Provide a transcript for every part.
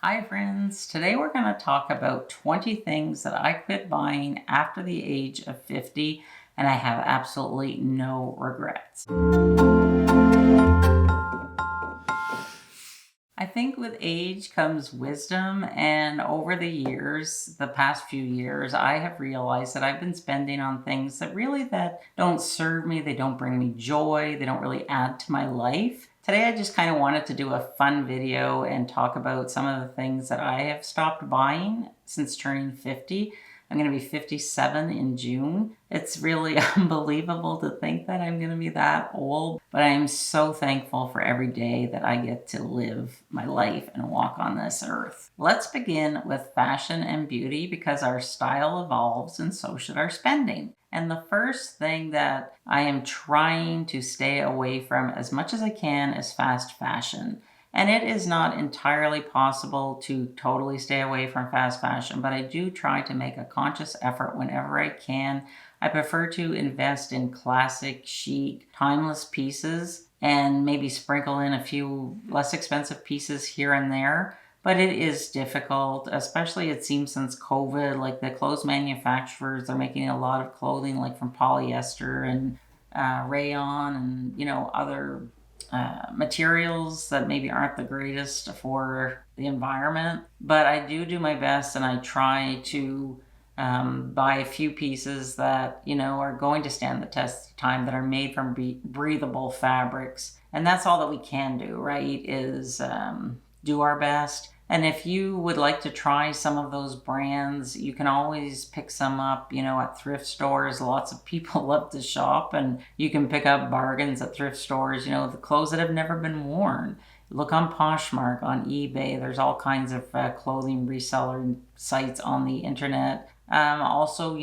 Hi, friends. Today we're going to talk about 20 things that I quit buying after the age of 50, and I have absolutely no regrets. I think with age comes wisdom, and over the years, the past few years, I have realized that I've been spending on things that don't serve me, they don't bring me joy, they don't really add to my life. Today, I just kind of wanted to do a fun video and talk about some of the things that I have stopped buying since turning 50. I'm going to be 57 in June. It's really unbelievable to think that I'm going to be that old, but I'm so thankful for every day that I get to live my life and walk on this earth. Let's begin with fashion and beauty because our style evolves and so should our spending. And the first thing that I am trying to stay away from as much as I can is fast fashion. And it is not entirely possible to totally stay away from fast fashion, but I do try to make a conscious effort whenever I can. I prefer to invest in classic, chic, timeless pieces and maybe sprinkle in a few less expensive pieces here and there. But it is difficult, especially it seems since COVID, like the clothes manufacturers are making a lot of clothing like from polyester and rayon and, other materials that maybe aren't the greatest for the environment. But I do my best and I try to buy a few pieces that, are going to stand the test of time, that are made from breathable fabrics. And that's all that we can do, right? Is do our best. And if you would like to try some of those brands, you can always pick some up, at thrift stores. Lots of people love to shop, and you can pick up bargains at thrift stores, the clothes that have never been worn. Look on Poshmark, on eBay. There's all kinds of clothing reseller sites on the internet. Also,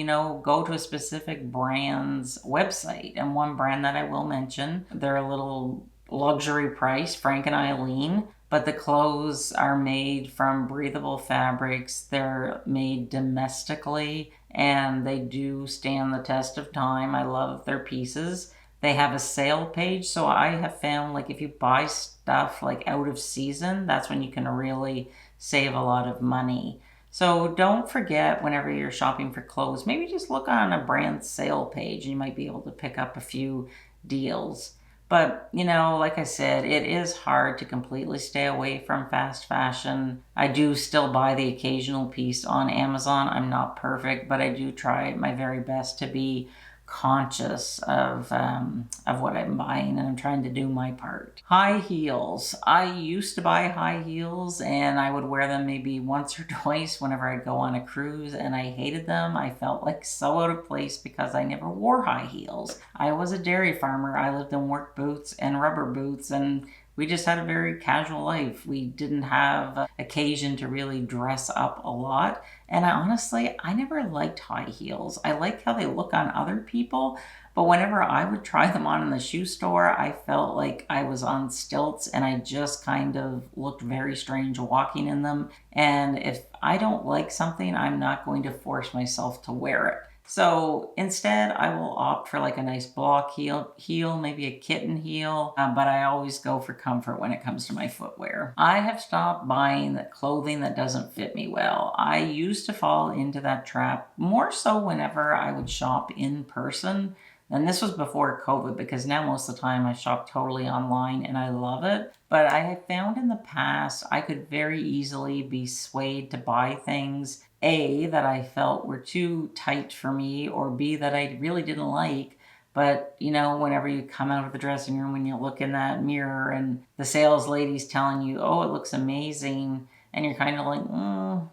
go to a specific brand's website. And one brand that I will mention, they're a little luxury price, Frank and Eileen. But the clothes are made from breathable fabrics. They're made domestically and they do stand the test of time. I love their pieces. They have a sale page. So I have found like if you buy stuff like out of season, that's when you can really save a lot of money. So don't forget whenever you're shopping for clothes, maybe just look on a brand sale page and you might be able to pick up a few deals. But, like I said, it is hard to completely stay away from fast fashion. I do still buy the occasional piece on Amazon. I'm not perfect, but I do try my very best to be conscious of what I'm buying, and I'm trying to do my part. High heels. I used to buy high heels and I would wear them maybe once or twice whenever I'd go on a cruise, and I hated them. I felt like so out of place because I never wore high heels. I was a dairy farmer. I lived in work boots and rubber boots, and we just had a very casual life. We didn't have occasion to really dress up a lot. And I never liked high heels. I like how they look on other people, but whenever I would try them on in the shoe store, I felt like I was on stilts and I just kind of looked very strange walking in them. And if I don't like something, I'm not going to force myself to wear it. So instead, I will opt for like a nice block heel, maybe a kitten heel, but I always go for comfort when it comes to my footwear. I have stopped buying the clothing that doesn't fit me well. I used to fall into that trap more so whenever I would shop in person. And this was before COVID, because now most of the time I shop totally online and I love it. But I have found in the past I could very easily be swayed to buy things, A, that I felt were too tight for me, or B, that I really didn't like. But, whenever you come out of the dressing room and you look in that mirror and the sales lady's telling you, oh, it looks amazing, and you're kind of like,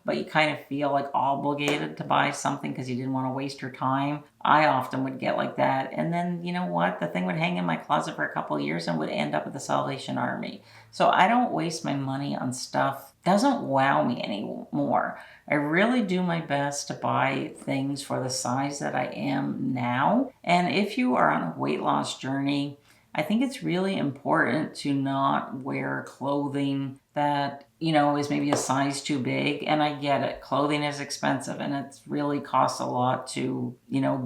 but you kind of feel like obligated to buy something because you didn't want to waste your time. I often would get like that. And then, you know what? The thing would hang in my closet for a couple of years and would end up at the Salvation Army. So I don't waste my money on stuff. Doesn't wow me anymore. I really do my best to buy things for the size that I am now. And if you are on a weight loss journey, I think it's really important to not wear clothing that, is maybe a size too big. And I get it. Clothing is expensive and it's really costs a lot to,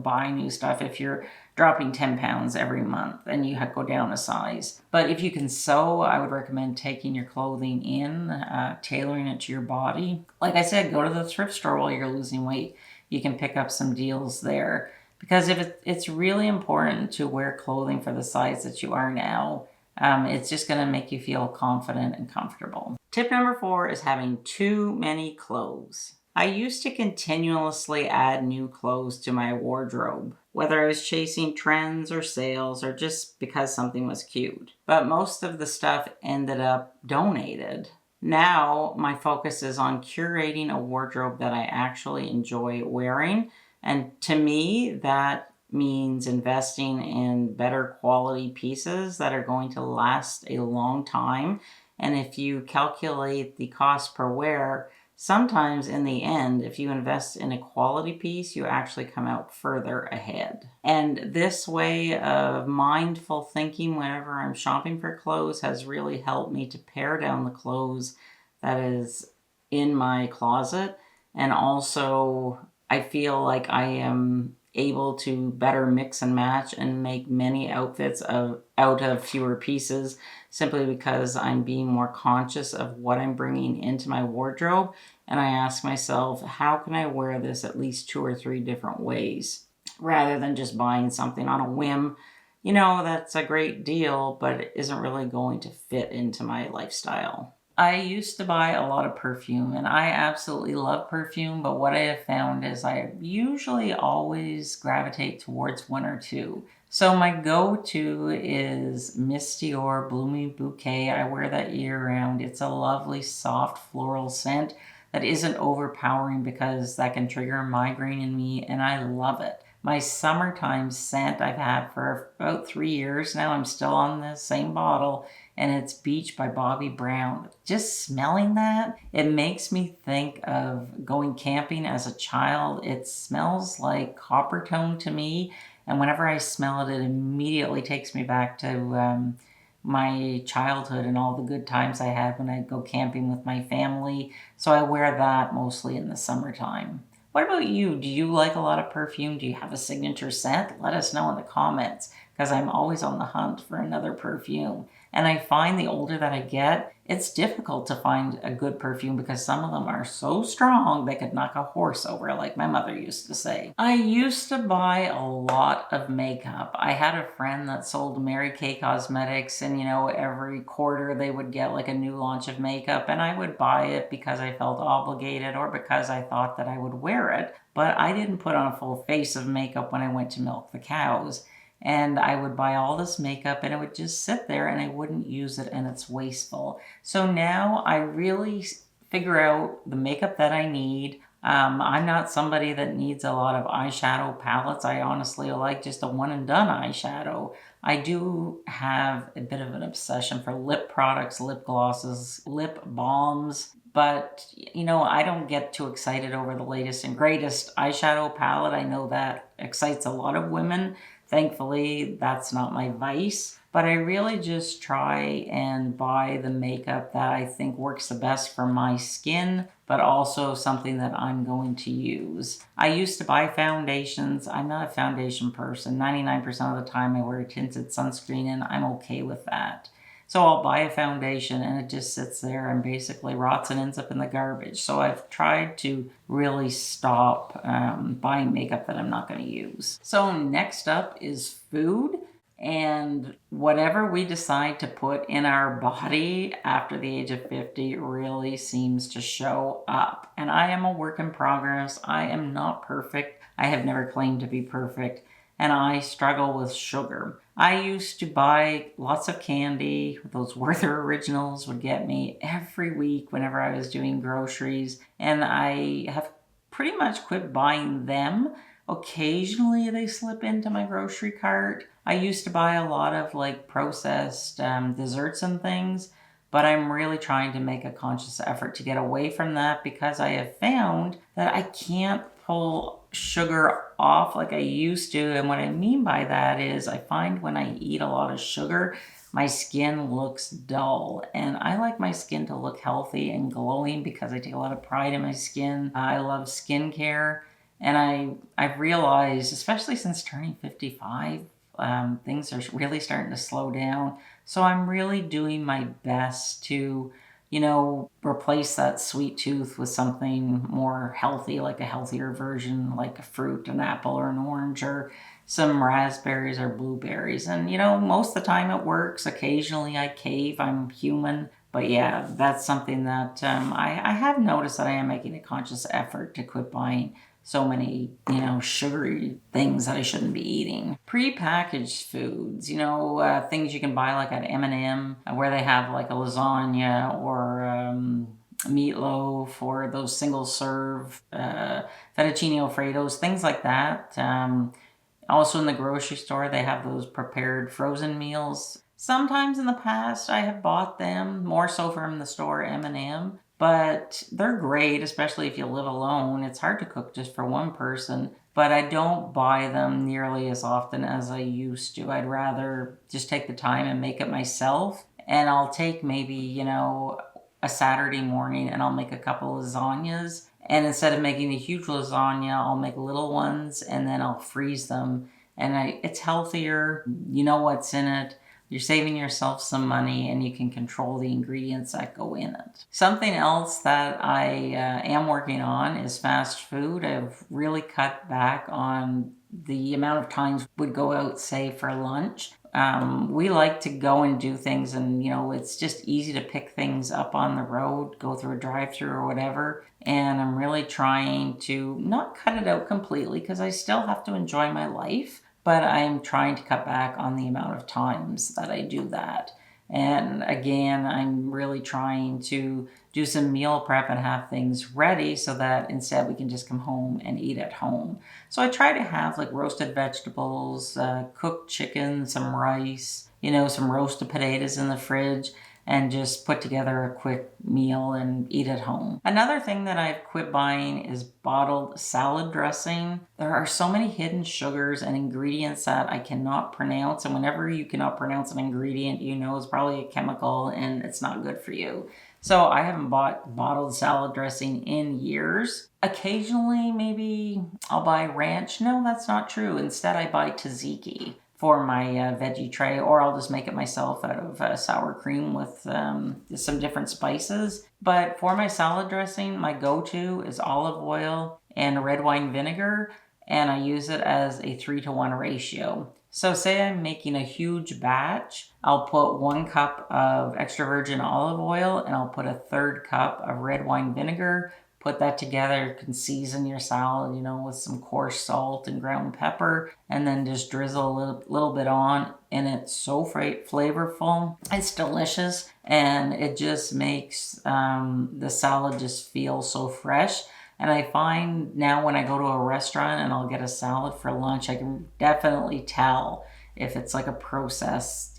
buy new stuff. If you're dropping 10 pounds every month and you go down a size. But if you can sew, I would recommend taking your clothing in, tailoring it to your body. Like I said, go to the thrift store while you're losing weight. You can pick up some deals there. Because it's really important to wear clothing for the size that you are now. It's just going to make you feel confident and comfortable. Tip number 4 is having too many clothes. I used to continuously add new clothes to my wardrobe, whether I was chasing trends or sales or just because something was cute. But most of the stuff ended up donated. Now my focus is on curating a wardrobe that I actually enjoy wearing. And to me, that means investing in better quality pieces that are going to last a long time. And if you calculate the cost per wear, sometimes in the end, if you invest in a quality piece, you actually come out further ahead. And this way of mindful thinking whenever I'm shopping for clothes has really helped me to pare down the clothes that is in my closet. And also, I feel like I am able to better mix and match and make many outfits out of fewer pieces, simply because I'm being more conscious of what I'm bringing into my wardrobe. And I ask myself, how can I wear this at least 2 or 3 different ways, rather than just buying something on a whim. That's a great deal, but it isn't really going to fit into my lifestyle. I used to buy a lot of perfume, and I absolutely love perfume, but what I have found is I usually always gravitate towards 1 or 2. So my go-to is Miss Dior Blooming Bouquet. I wear that year-round. It's a lovely, soft floral scent that isn't overpowering because that can trigger a migraine in me, and I love it. My summertime scent I've had for about 3 years now. I'm still on the same bottle, and it's Beach by Bobbi Brown. Just smelling that, it makes me think of going camping as a child. It smells like copper tone to me, and whenever I smell it, it immediately takes me back to my childhood and all the good times I had when I'd go camping with my family. So I wear that mostly in the summertime. What about you? Do you like a lot of perfume? Do you have a signature scent? Let us know in the comments, because I'm always on the hunt for another perfume. And I find the older that I get, it's difficult to find a good perfume because some of them are so strong they could knock a horse over, like my mother used to say. I used to buy a lot of makeup. I had a friend that sold Mary Kay Cosmetics, and every quarter they would get like a new launch of makeup, and I would buy it because I felt obligated or because I thought that I would wear it. But I didn't put on a full face of makeup when I went to milk the cows. And I would buy all this makeup and it would just sit there and I wouldn't use it, and it's wasteful. So now I really figure out the makeup that I need. I'm not somebody that needs a lot of eyeshadow palettes. I honestly like just a one and done eyeshadow. I do have a bit of an obsession for lip products, lip glosses, lip balms. But, I don't get too excited over the latest and greatest eyeshadow palette. I know that excites a lot of women. Thankfully, that's not my vice. But I really just try and buy the makeup that I think works the best for my skin, but also something that I'm going to use. I used to buy foundations. I'm not a foundation person. 99% of the time I wear a tinted sunscreen, and I'm okay with that. So I'll buy a foundation and it just sits there and basically rots and ends up in the garbage. So I've tried to really stop buying makeup that I'm not going to use. So next up is food. And whatever we decide to put in our body after the age of 50 really seems to show up. And I am a work in progress. I am not perfect. I have never claimed to be perfect. And I struggle with sugar. I used to buy lots of candy. Those Werther Originals would get me every week whenever I was doing groceries. And I have pretty much quit buying them. Occasionally they slip into my grocery cart. I used to buy a lot of processed desserts and things, but I'm really trying to make a conscious effort to get away from that, because I have found that I can't pull sugar off like I used to. And what I mean by that is I find when I eat a lot of sugar, my skin looks dull, and I like my skin to look healthy and glowing because I take a lot of pride in my skin. I love skincare. And I've realized, especially since turning 55, things are really starting to slow down. So I'm really doing my best to, replace that sweet tooth with something more healthy, like a healthier version, like a fruit, an apple or an orange, or some raspberries or blueberries. And, most of the time it works. Occasionally I cave, I'm human. But yeah, that's something that I have noticed that I am making a conscious effort to quit buying so many, sugary things that I shouldn't be eating. Pre-packaged foods, things you can buy like at M&M, where they have like a lasagna or meatloaf or those single serve fettuccine alfredos, things like that. Also in the grocery store, they have those prepared frozen meals. Sometimes in the past, I have bought them, more so from the store M&M, but they're great, especially if you live alone. It's hard to cook just for one person, but I don't buy them nearly as often as I used to. I'd rather just take the time and make it myself. And I'll take maybe, a Saturday morning and I'll make a couple of lasagnas. And instead of making a huge lasagna, I'll make little ones and then I'll freeze them. And it's healthier. You know what's in it. You're saving yourself some money and you can control the ingredients that go in it. Something else that I am working on is fast food. I've really cut back on the amount of times we'd go out, say, for lunch. We like to go and do things, and it's just easy to pick things up on the road, go through a drive-through or whatever. And I'm really trying to not cut it out completely because I still have to enjoy my life, but I'm trying to cut back on the amount of times that I do that. And again, I'm really trying to do some meal prep and have things ready so that instead we can just come home and eat at home. So I try to have like roasted vegetables, cooked chicken, some rice, some roasted potatoes in the fridge, and just put together a quick meal and eat at home. Another thing that I've quit buying is bottled salad dressing. There are so many hidden sugars and ingredients that I cannot pronounce, and whenever you cannot pronounce an ingredient, it's probably a chemical and it's not good for you. So I haven't bought bottled salad dressing in years. Occasionally, maybe I'll buy ranch. No, that's not true. Instead, I buy tzatziki for my veggie tray, or I'll just make it myself out of sour cream with some different spices. But for my salad dressing, my go-to is olive oil and red wine vinegar, and I use it as a 3-to-1 ratio. So say I'm making a huge batch, I'll put 1 cup of extra virgin olive oil and I'll put a 1/3 cup of red wine vinegar. Put that together. You can season your salad, with some coarse salt and ground pepper, and then just drizzle a little bit on. And it's so flavorful. It's delicious, and it just makes the salad just feel so fresh. And I find now when I go to a restaurant and I'll get a salad for lunch, I can definitely tell if it's like a processed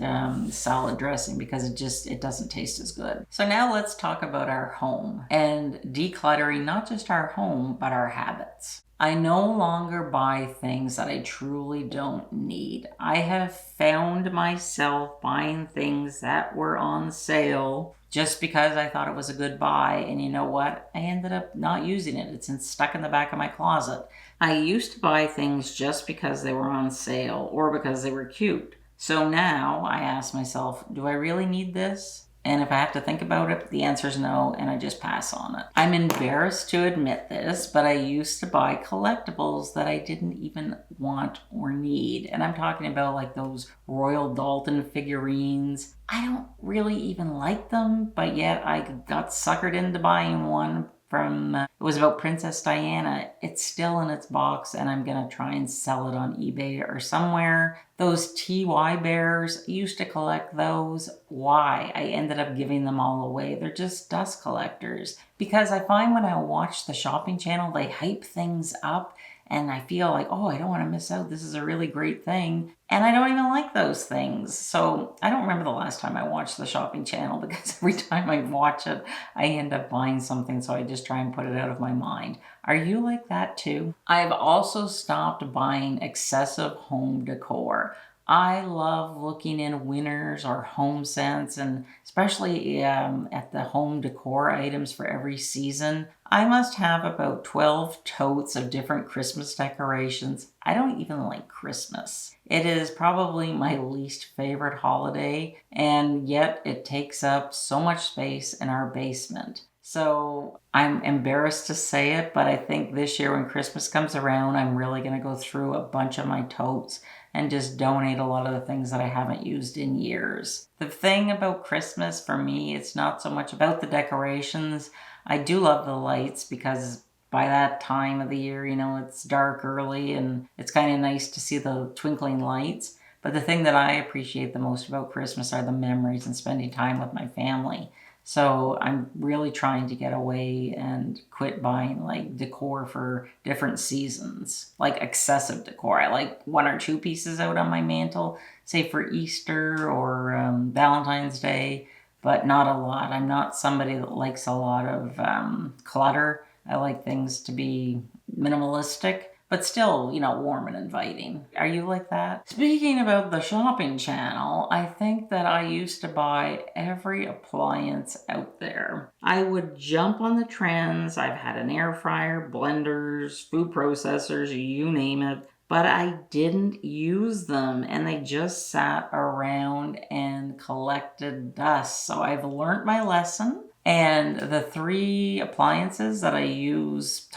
salad dressing because it doesn't taste as good. So now let's talk about our home and decluttering not just our home, but our habits. I no longer buy things that I truly don't need. I have found myself buying things that were on sale just because I thought it was a good buy. And you know what? I ended up not using it. It's stuck in the back of my closet. I used to buy things just because they were on sale or because they were cute. So now I ask myself, do I really need this? And if I have to think about it, the answer is no, and I just pass on it. I'm embarrassed to admit this, but I used to buy collectibles that I didn't even want or need. And I'm talking about like those Royal Dalton figurines. I don't really even like them, but yet I got suckered into buying one from, it was about Princess Diana. It's still in its box and I'm gonna try and sell it on eBay or somewhere. Those TY bears, I used to collect those. Why? I ended up giving them all away. They're just dust collectors. Because I find when I watch the shopping channel, they hype things up and I feel like, oh, I don't want to miss out. This is a really great thing. And I don't even like those things. So I don't remember the last time I watched the shopping channel because every time I watch it, I end up buying something. So I just try and put it out of my mind. Are you like that too? I've also stopped buying excessive home decor. I love looking in Winners or Home Sense, and especially at the home decor items for every season. I must have about 12 totes of different Christmas decorations. I don't even like Christmas. It is probably my least favorite holiday, and yet it takes up so much space in our basement. So I'm embarrassed to say it, but I think this year when Christmas comes around, I'm really going to go through a bunch of my totes and just donate a lot of the things that I haven't used in years. The thing about Christmas for me, it's not so much about the decorations. I do love the lights because by that time of the year, it's dark early and it's kind of nice to see the twinkling lights. But the thing that I appreciate the most about Christmas are the memories and spending time with my family. So I'm really trying to get away and quit buying like decor for different seasons, like excessive decor. I like one or two pieces out on my mantle, say for Easter or Valentine's Day, but not a lot. I'm not somebody that likes a lot of clutter. I like things to be minimalistic, but still, warm and inviting. Are you like that? Speaking about the shopping channel, I think that I used to buy every appliance out there. I would jump on the trends. I've had an air fryer, blenders, food processors, you name it. But I didn't use them and they just sat around and collected dust. So I've learned my lesson. And the three appliances that I use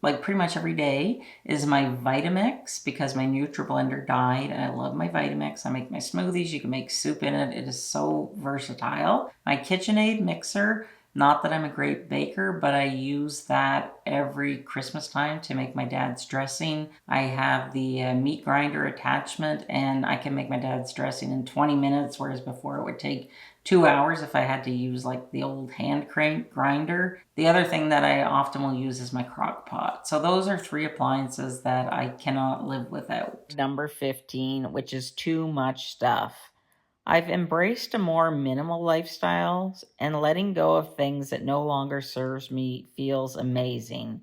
like pretty much every day is my Vitamix, because my NutriBlender died and I love my Vitamix. I make my smoothies, you can make soup in it. It is so versatile. My KitchenAid mixer, not that I'm a great baker, but I use that every Christmas time to make my dad's dressing. I have the meat grinder attachment and I can make my dad's dressing in 20 minutes, whereas before it would take 2 hours if I had to use like the old hand crank grinder. The other thing that I often will use is my crock pot. So those are three appliances that I cannot live without. Number 15, which is too much stuff. I've embraced a more minimal lifestyle, and letting go of things that no longer serves me feels amazing.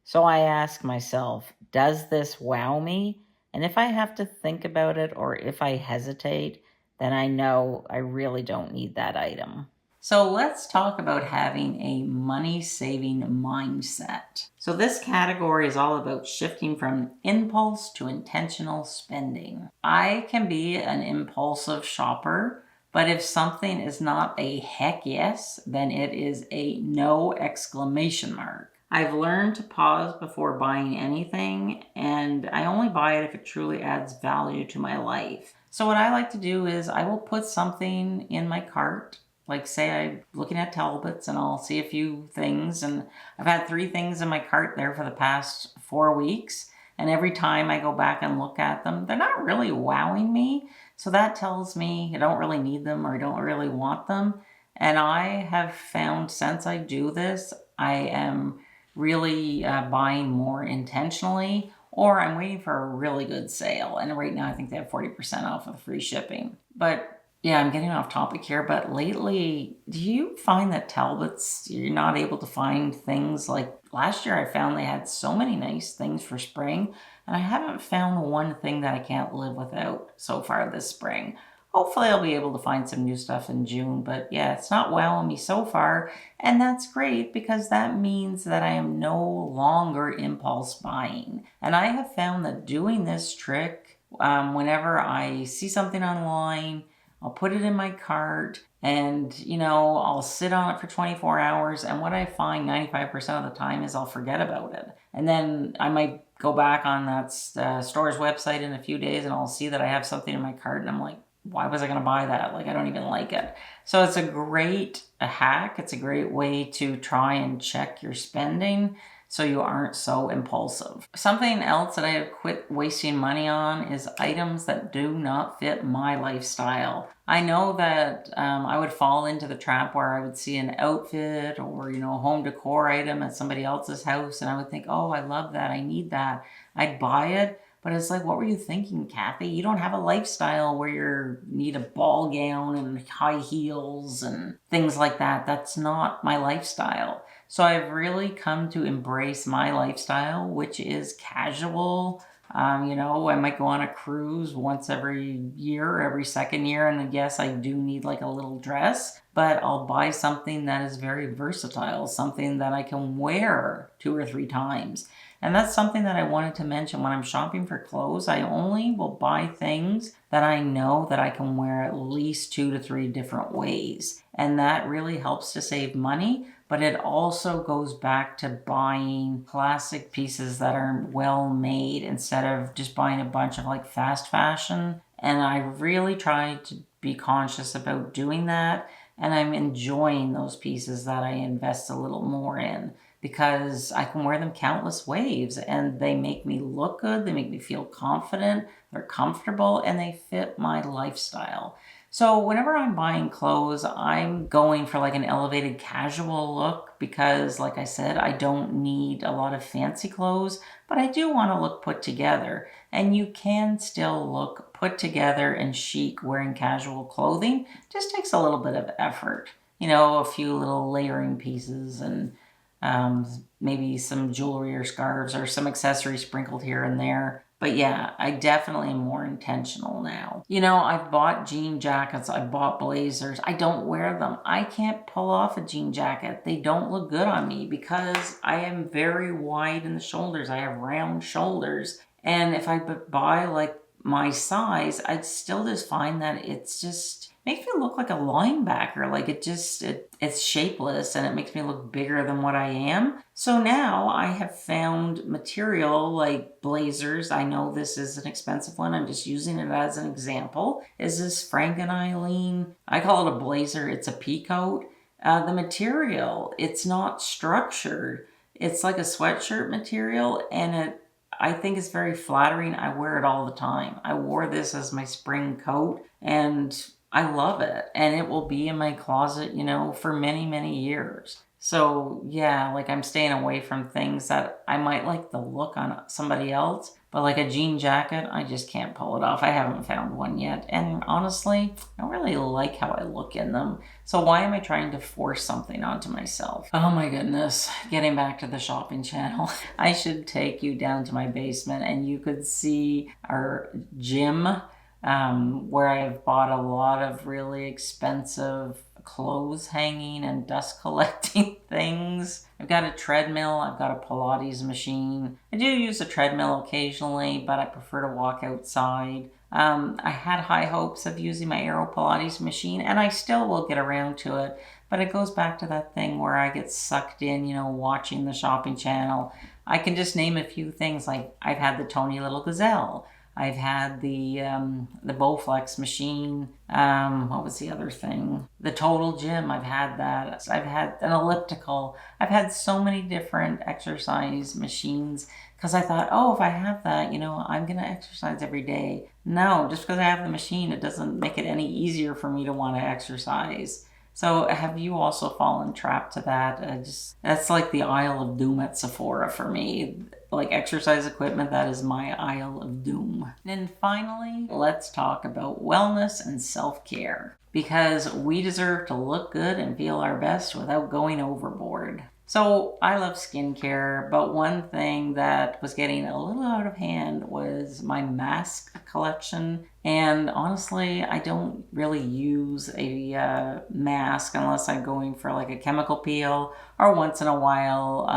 So I ask myself, does this wow me? And if I have to think about it or if I hesitate, then I know I really don't need that item. So let's talk about having a money-saving mindset. So this category is all about shifting from impulse to intentional spending. I can be an impulsive shopper, but if something is not a heck yes, then it is a no exclamation mark. I've learned to pause before buying anything, and I only buy it if it truly adds value to my life. So what I like to do is I will put something in my cart. Like say I'm looking at Talbots and I'll see a few things, and I've had 3 things in my cart there for the past 4 weeks. And every time I go back and look at them, they're not really wowing me. So that tells me I don't really need them or I don't really want them. And I have found since I do this, I am really buying more intentionally, or I'm waiting for a really good sale. And right now I think they have 40% off with free shipping. But yeah, I'm getting off topic here, but lately, do you find that Talbots, you're not able to find things like last year I found they had so many nice things for spring, and I haven't found one thing that I can't live without so far this spring. Hopefully I'll be able to find some new stuff in June, but yeah, it's not wowing me so far, and that's great because that means that I am no longer impulse buying. And I have found that doing this trick, whenever I see something online, I'll put it in my cart and, I'll sit on it for 24 hours. And what I find 95% of the time is I'll forget about it. And then I might go back on that store's website in a few days and I'll see that I have something in my cart and I'm like, why was I going to buy that? Like, I don't even like it. So it's a hack. It's a great way to try and check your spending so you aren't so impulsive. Something else that I have quit wasting money on is items that do not fit my lifestyle. I know that I would fall into the trap where I would see an outfit or, a home decor item at somebody else's house and I would think, oh, I love that. I need that. I'd buy it. But it's like, what were you thinking, Cathy? You don't have a lifestyle where you need a ball gown and high heels and things like that. That's not my lifestyle. So I've really come to embrace my lifestyle, which is casual, I might go on a cruise once every year, every second year, and yes, I do need like a little dress, but I'll buy something that is very versatile, something that I can wear 2 or 3 times. And that's something that I wanted to mention when I'm shopping for clothes. I only will buy things that I know that I can wear at least 2 to 3 different ways. And that really helps to save money, but it also goes back to buying classic pieces that are well made instead of just buying a bunch of like fast fashion. And I really try to be conscious about doing that. And I'm enjoying those pieces that I invest a little more in because I can wear them countless ways and they make me look good, they make me feel confident, they're comfortable, and they fit my lifestyle. So whenever I'm buying clothes, I'm going for like an elevated casual look because, like I said, I don't need a lot of fancy clothes, but I do want to look put together. And you can still look put together and chic wearing casual clothing. Just takes a little bit of effort. A few little layering pieces and maybe some jewelry or scarves or some accessories sprinkled here and there. But yeah, I definitely am more intentional now. I've bought jean jackets, I've bought blazers. I don't wear them. I can't pull off a jean jacket. They don't look good on me because I am very wide in the shoulders. I have round shoulders. And if I buy like my size, I'd still just find that it's just makes me look like a linebacker. Like it's shapeless and it makes me look bigger than what I am. So now I have found material like blazers. I know this is an expensive one. I'm just using it as an example. Is this Frank and Eileen? I call it a blazer. It's a pea coat. The material, it's not structured. It's like a sweatshirt material and I think it's very flattering. I wear it all the time. I wore this as my spring coat and I love it. And it will be in my closet, for many, many years. So yeah, like I'm staying away from things that I might like the look on somebody else, but like a jean jacket, I just can't pull it off. I haven't found one yet. And honestly, I don't really like how I look in them. So why am I trying to force something onto myself? Oh my goodness. Getting back to the shopping channel. I should take you down to my basement and you could see our gym where I've bought a lot of really expensive clothes hanging and dust collecting things. I've got a treadmill, I've got a Pilates machine. I do use a treadmill occasionally, but I prefer to walk outside. I had high hopes of using my Aero Pilates machine, and I still will get around to it. But it goes back to that thing where I get sucked in, watching the shopping channel. I can just name a few things, like I've had the Tony Little Gazelle. I've had the Bowflex machine. What was the other thing? The Total Gym. I've had that. I've had an elliptical. I've had so many different exercise machines because I thought, oh, if I have that, I'm going to exercise every day. No, just because I have the machine, it doesn't make it any easier for me to want to exercise. So have you also fallen trapped to that? That's like the aisle of doom at Sephora for me. Like exercise equipment, that is my aisle of doom. And finally, let's talk about wellness and self-care because we deserve to look good and feel our best without going overboard. So I love skincare, but one thing that was getting a little out of hand was my mask collection. And honestly, I don't really use a mask unless I'm going for like a chemical peel, or once in a while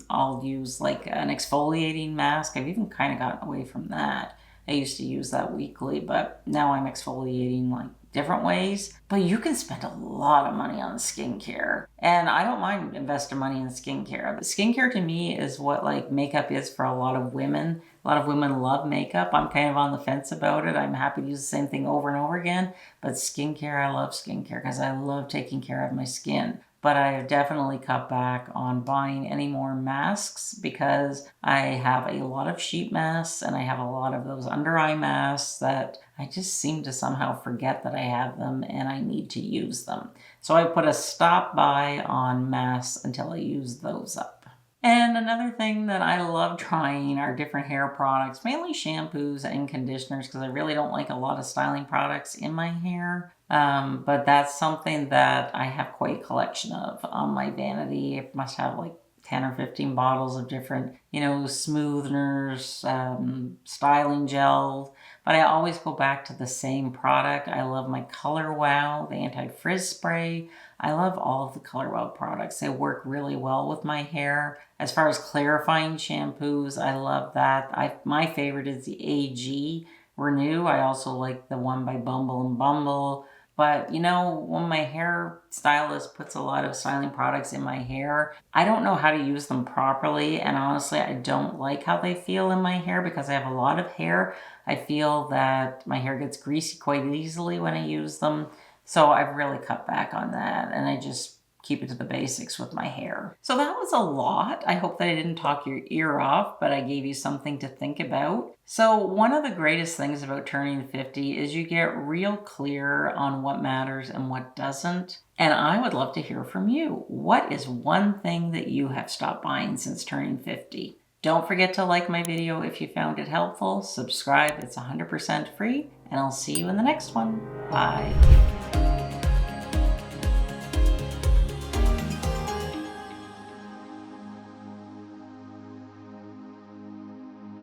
I'll use like an exfoliating mask. I've even kind of gotten away from that. I used to use that weekly, but now I'm exfoliating like different ways. But you can spend a lot of money on skincare. And I don't mind investing money in skincare. But skincare to me is what like makeup is for a lot of women. A lot of women love makeup. I'm kind of on the fence about it. I'm happy to use the same thing over and over again. But skincare, I love skincare because I love taking care of my skin. But I have definitely cut back on buying any more masks because I have a lot of sheet masks and I have a lot of those under eye masks that I just seem to somehow forget that I have them and I need to use them. So I put a stop by on masks until I use those up. And another thing that I love trying are different hair products, mainly shampoos and conditioners, because I really don't like a lot of styling products in my hair. But that's something that I have quite a collection of on my vanity. It must have like 10 or 15 bottles of different, smootheners, styling gel, but I always go back to the same product. I love my Color Wow, the anti-frizz spray. I love all of the Color Wow products. They work really well with my hair. As far as clarifying shampoos, I love that. My favorite is the AG Renew. I also like the one by Bumble and Bumble. But when my hair stylist puts a lot of styling products in my hair, I don't know how to use them properly. And honestly, I don't like how they feel in my hair because I have a lot of hair. I feel that my hair gets greasy quite easily when I use them. So I've really cut back on that. And I just keep it to the basics with my hair. So that was a lot. I hope that I didn't talk your ear off, but I gave you something to think about. So one of the greatest things about turning 50 is you get real clear on what matters and what doesn't. And I would love to hear from you. What is one thing that you have stopped buying since turning 50? Don't forget to like my video if you found it helpful. Subscribe, it's 100% free, and I'll see you in the next one. Bye.